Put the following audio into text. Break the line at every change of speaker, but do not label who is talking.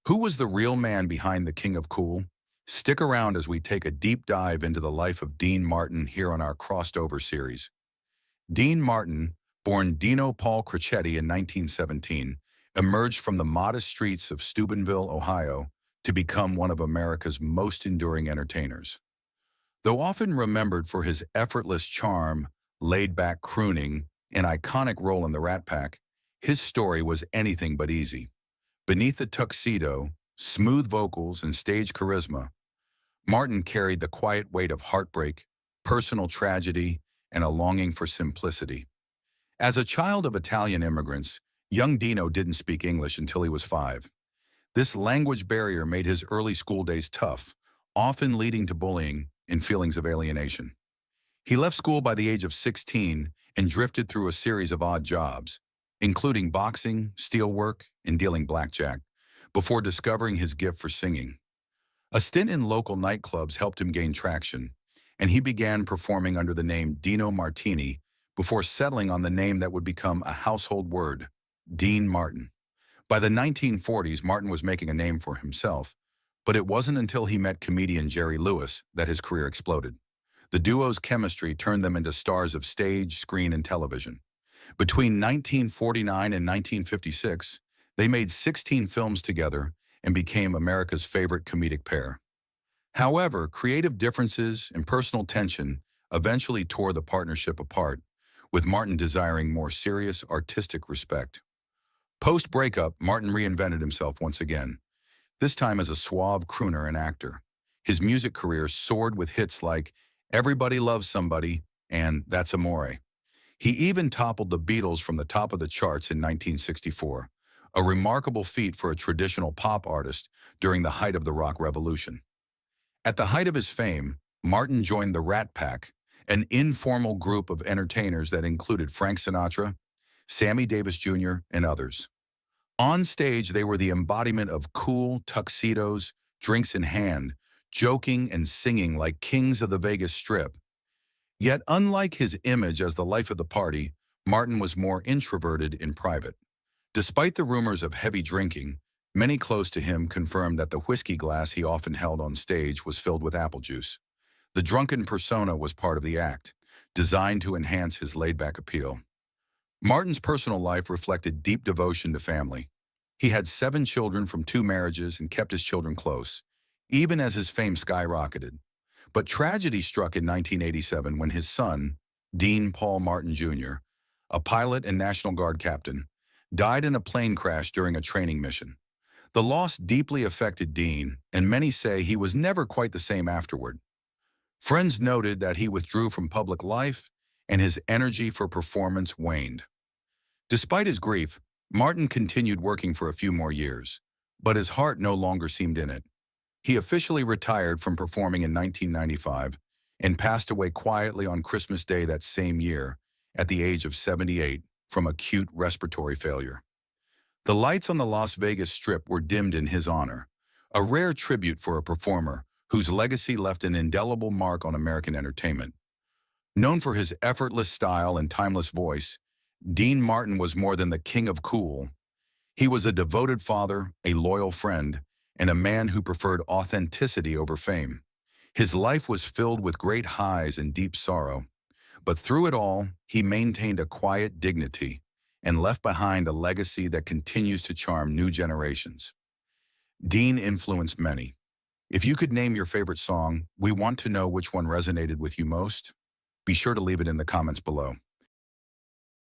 Who was the real man behind the King of Cool? Stick around as we take a deep dive into the life of Dean Martin here on our Crossed Over series. Dean Martin, born Dino Paul Crocetti in 1917, emerged from the modest streets of Steubenville, Ohio, to become one of America's most enduring entertainers. Though often remembered for his effortless charm, laid-back crooning, and iconic role in the Rat Pack, his story was anything but easy. Beneath the tuxedo, smooth vocals, and stage charisma, Martin carried the quiet weight of heartbreak, personal tragedy, and a longing for simplicity. As a child of Italian immigrants, young Dino didn't speak English until he was 5. This language barrier made his early school days tough, often leading to bullying and feelings of alienation. He left school by the age of 16 and drifted through a series of odd jobs, including boxing, steelwork, and dealing blackjack, before discovering his gift for singing. A stint in local nightclubs helped him gain traction, and he began performing under the name Dino Martini before settling on the name that would become a household word, Dean Martin. By the 1940s, Martin was making a name for himself, but it wasn't until he met comedian Jerry Lewis that his career exploded. The duo's chemistry turned them into stars of stage, screen, and television. Between 1949 and 1956, they made 16 films together and became America's favorite comedic pair. However, creative differences and personal tension eventually tore the partnership apart, with Martin desiring more serious artistic respect. Post-breakup, Martin reinvented himself once again, this time as a suave crooner and actor. His music career soared with hits like Everybody Loves Somebody and That's Amore. He even toppled the Beatles from the top of the charts in 1964, a remarkable feat for a traditional pop artist during the height of the rock revolution. At the height of his fame, Martin joined the Rat Pack, an informal group of entertainers that included Frank Sinatra, Sammy Davis Jr., and others. On stage, they were the embodiment of cool tuxedos, drinks in hand, joking and singing like kings of the Vegas Strip. Yet, unlike his image as the life of the party, Martin was more introverted in private. Despite the rumors of heavy drinking, many close to him confirmed that the whiskey glass he often held on stage was filled with apple juice. The drunken persona was part of the act, designed to enhance his laid-back appeal. Martin's personal life reflected deep devotion to family. He had 7 children from 2 marriages and kept his children close, even as his fame skyrocketed. But tragedy struck in 1987 when his son, Dean Paul Martin Jr., a pilot and National Guard captain, died in a plane crash during a training mission. The loss deeply affected Dean, and many say he was never quite the same afterward. Friends noted that he withdrew from public life and his energy for performance waned. Despite his grief, Martin continued working for a few more years, but his heart no longer seemed in it. He officially retired from performing in 1995 and passed away quietly on Christmas Day that same year at the age of 78 from acute respiratory failure. The lights on the Las Vegas Strip were dimmed in his honor, a rare tribute for a performer whose legacy left an indelible mark on American entertainment. Known for his effortless style and timeless voice, Dean Martin was more than the king of cool. He was a devoted father, a loyal friend, and a man who preferred authenticity over fame. His life was filled with great highs and deep sorrow, but through it all, he maintained a quiet dignity and left behind a legacy that continues to charm new generations. Dean influenced many. If you could name your favorite song, we want to know which one resonated with you most. Be sure to leave it in the comments below.